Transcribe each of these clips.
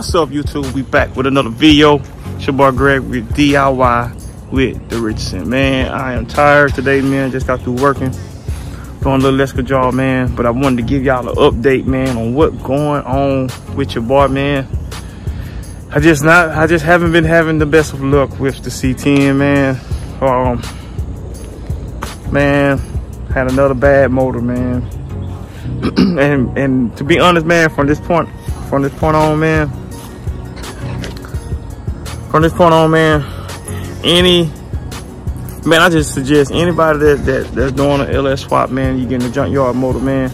What's up, YouTube? We back with another video. It's your boy Greg with D.I.Y. with the Richardson. Man, I am tired today, man. Just got through working, doing a little electrical job, man. But I wanted to give y'all an update, man, on what's going on with your boy, man. I just haven't been having the best of luck with the C10, man. Man, had another bad motor, man. and to be honest, man, from this point on, man, I just suggest anybody that's doing an LS swap, man, you getting a junkyard motor, man,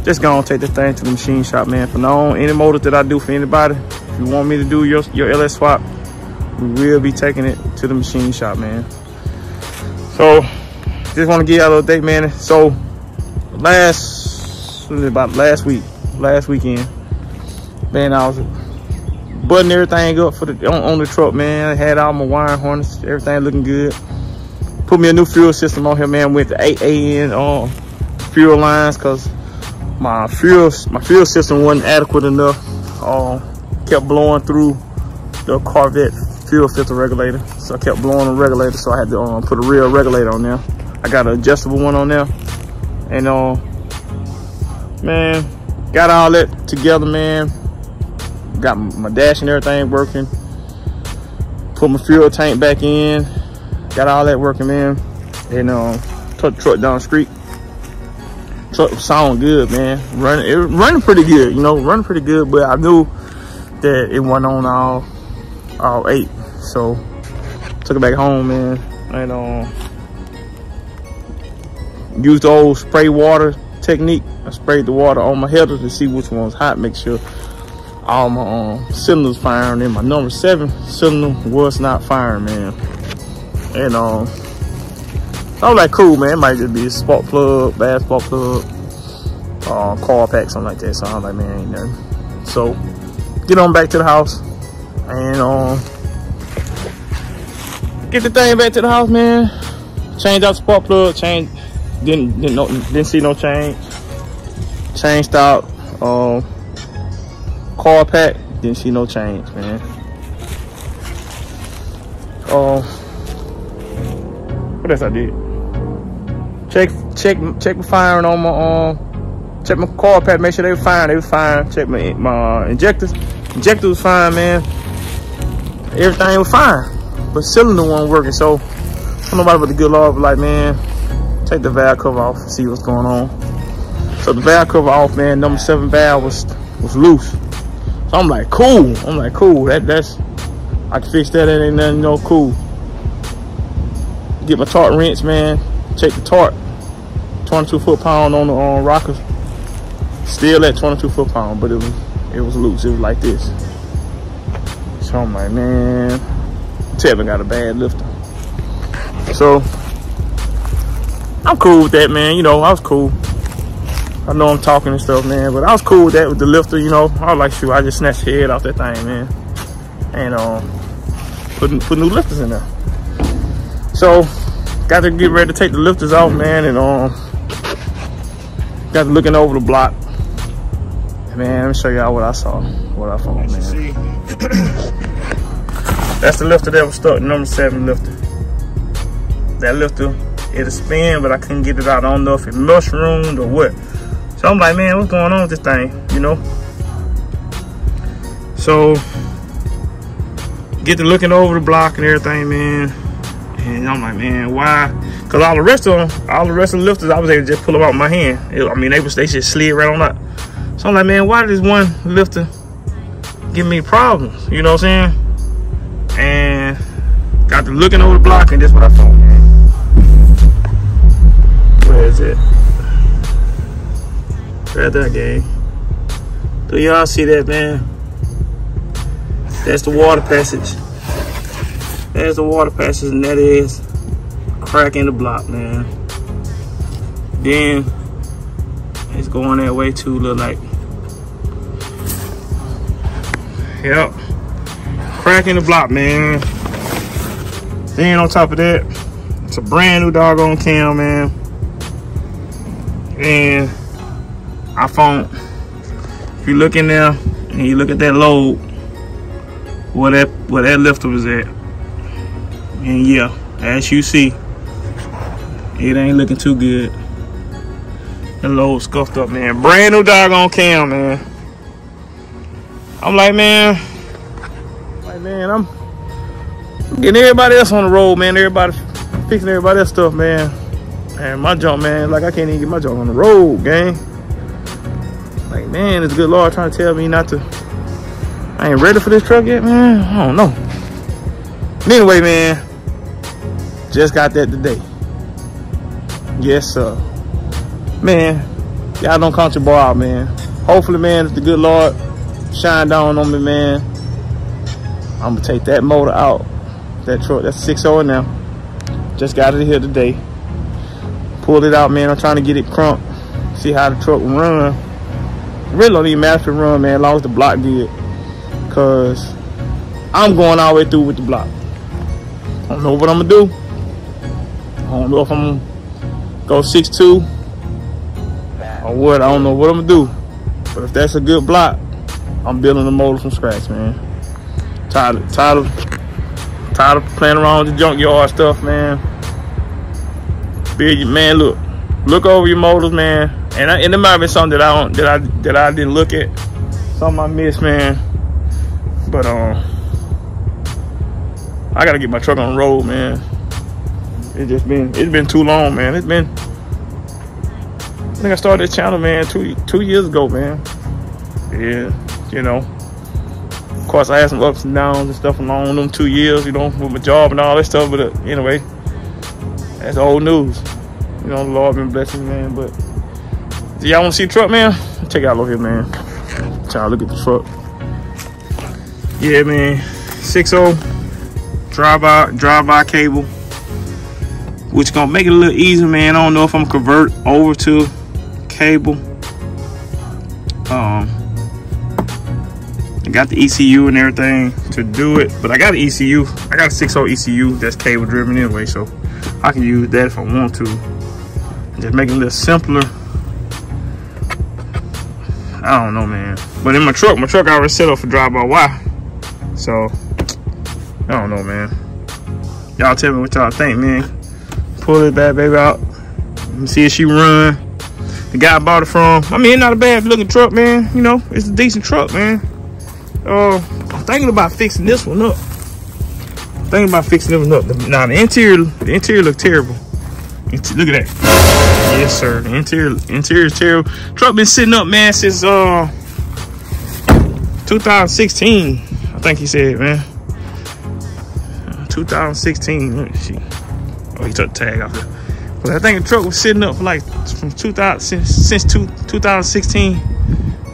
just go and take this thing to the machine shop, man. From now on, any motor that I do for anybody, if you want me to do your LS swap, we will be taking it to the machine shop, man. So just want to give y'all a little date, man. So last weekend, man, I was buttoning everything up for on the truck, man. I had all my wiring harness, everything looking good. Put me a new fuel system on here, man. Went to 8AN fuel lines because my fuel system wasn't adequate enough. Kept blowing through the Corvette fuel filter regulator, so I kept blowing the regulator. So I had to put a real regulator on there. I got an adjustable one on there, and man, got all that together, man. Got my dash and everything working. Put my fuel tank back in. Got all that working, man. And took the truck down the street. Truck sound good, man. Running pretty good, running pretty good. But I knew that it wasn't on all 8, so took it back home, man. And used the old spray water technique. I sprayed the water on my header to see which one was hot, make sure all my cylinders firing, and my number 7 cylinder was not firing, man. And I was like, cool, man, it might just be a spark plug, bad spark plug, car pack, something like that. So I was like, man, ain't nothing. So get on back to the house and get the thing back to the house, man. Change out the spark plug, didn't see no change. Changed out car pack, didn't see no change, man. What else I did? Check my firing on my check my car pack, make sure they were fine. They were fine. Check my injectors. Injector was fine, man. Everything was fine, but cylinder wasn't working. So nobody but the good Lord was like, man, take the valve cover off, see what's going on. So the valve cover off, man. Number 7 valve was loose. So I'm like, cool. That's I can fix that. That ain't nothing, cool. Get my torque wrench, man. Check the torque. 22 foot-pound on the rockers. Still at 22 foot-pound, but it was loose. It was like this. So I'm like, man, Tevin got a bad lifter. So I'm cool with that, man. I was cool. I know I'm talking and stuff, man, but I was cool with that with the lifter, I was like, shoot, I just snatched the head off that thing, man. And put new lifters in there. So got to get ready to take the lifters off, man, and got to looking over the block. Man, let me show y'all what I saw. What I found, man. That's the lifter that was stuck, number 7 lifter. That lifter, it'll spin, but I couldn't get it out. I don't know if it mushroomed or what. So I'm like, man, what's going on with this thing, So get to looking over the block and everything, man. And I'm like, man, why? Because all the rest of the lifters, I was able to just pull them out with my hand. They just slid right on out. So I'm like, man, why did this one lifter give me problems? You know what I'm saying? And got to looking over the block, and that's what I found, man. Where is it? Right there, gang. Do y'all see that, man? That's the water passage. There's the water passage, and that is a crack in the block, man. Then it's going that way too, look like. Yep. Crack in the block, man. Then on top of that, it's a brand new doggone cam, man. And I found, if you look in there and you look at that load, where that lifter was at. And yeah, as you see, it ain't looking too good. The load scuffed up, man. Brand new doggone cam, man. I'm like, man, I'm getting everybody else on the road, man. Everybody fixing everybody else stuff, man. And my junk, man, like I can't even get my junk on the road, gang. Like, man, it's good Lord trying to tell me not to. I ain't ready for this truck yet, man. I don't know. But anyway, man, just got that today. Yes, sir. Man, y'all don't count your boy out, man. Hopefully, man, if the good Lord shine down on me, man, I'm gonna take that motor out. That truck, that's 6.0 now. Just got it here today. Pulled it out, man. I'm trying to get it crunked. See how the truck will run. Really don't even matter if it run, man, as long as the block good. Cause I'm going all the way through with the block. I don't know what I'm gonna do. I don't know if I'm gonna go 6.2 or what. I don't know what I'm gonna do. But if that's a good block, I'm building the motor from scratch, man. Tired of playing around with the junkyard stuff, man. Man, look over your motors, man. And it might be something that I didn't look at. Something I missed, man. But I gotta get my truck on the road, man. It's been too long, man. I think I started this channel, man, two years ago, man. Yeah, you know. Of course, I had some ups and downs and stuff along them 2 years, you know, with my job and all that stuff. But anyway, that's old news. You know, the Lord been blessing, man. But y'all want to see the truck, man? Check it out over here, man. Y'all look at the truck. Yeah, man. 6.0 drive-by cable, which gonna make it a little easier, man. I don't know if I'm gonna convert over to cable. I got the ECU and everything to do it, but I got an ECU. I got a 6.0 ECU that's cable driven anyway, so I can use that if I want to. Just make it a little simpler. I don't know, man. But in my truck I already set up for drive-by. So I don't know, man. Y'all tell me what y'all think, man. Pull this bad baby out. Let me see if she run. The guy I bought it from, I mean, not a bad looking truck, man. You know, it's a decent truck, man. I'm thinking about fixing this one up. Now the interior look terrible. Look at that. Yes, sir. The interior is terrible. Truck been sitting up, man, since 2016. I think he said, man. 2016. Let me see. Oh, he took the tag off there. But I think the truck was sitting up for like from 2016.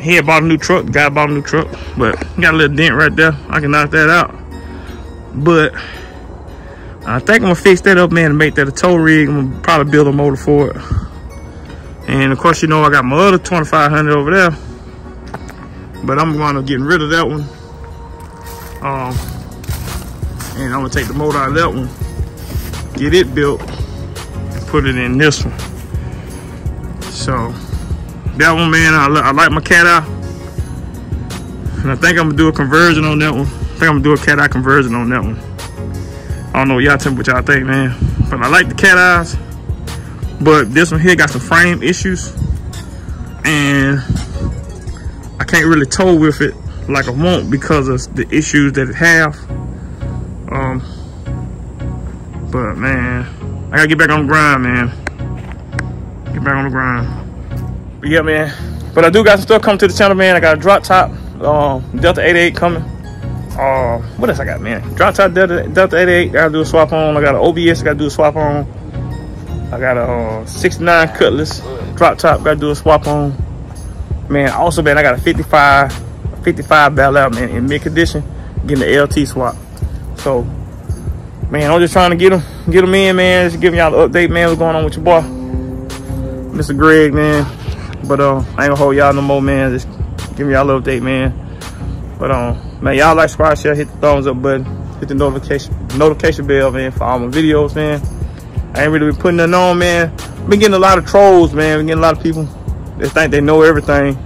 He had bought a new truck. The guy bought a new truck, but got a little dent right there. I can knock that out. But I think I'm gonna fix that up, man, and make that a tow rig. I'm gonna probably build a motor for it. And of course, you know, I got my other 2500 over there, but I'm gonna get rid of that one. And I'm gonna take the motor out of that one, get it built, and put it in this one. So that one, man, I like my cat eye, and I think I'm gonna do a conversion on that one. I think I'm gonna do a cat eye conversion on that one. I don't know, y'all tell me what y'all think, man. But I like the cat eyes, but this one here got some frame issues, and I can't really tow with it like I want because of the issues that it have. But man, I gotta get back on the grind, man. Get back on the grind. But yeah, man. But I do got some stuff coming to the channel, man. I got a drop top, Delta 88 coming. What else I got, man? Drop top Delta 88, gotta do a swap on. I got an OBS, gotta do a swap on. I got a 69 Cutlass drop top, gotta do a swap on. Man, also, man, I got a 55 Bell out, man, in mid condition, getting the LT swap. So, man, I'm just trying to get them in, man. Just giving y'all the update, man. What's going on with your boy, Mr. Greg, man. But I ain't gonna hold y'all no more, man. Just giving y'all a little update, man. But man, y'all like, subscribe, share, hit the thumbs up button, hit the notification bell, man, for all my videos, man. I ain't really been putting nothing on, man. Been getting a lot of trolls, man. Been getting a lot of people that think they know everything,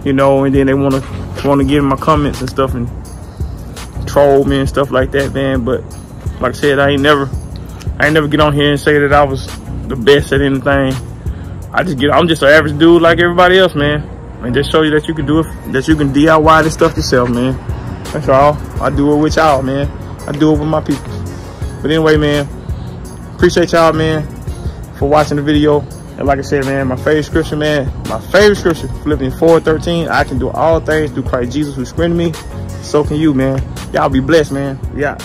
you know, and then they wanna give my comments and stuff and troll me and stuff like that, man. But like I said, I ain't never get on here and say that I was the best at anything. I'm just an average dude like everybody else, man. And just show you that you can do it, that you can DIY this stuff yourself, man. That's all. I do it with y'all, man. I do it with my people. But anyway, man, appreciate y'all, man, for watching the video. And like I said, man, my favorite scripture, Philippians 4:13. I can do all things through Christ Jesus who strengthened me. So can you, man. Y'all be blessed, man. Yeah.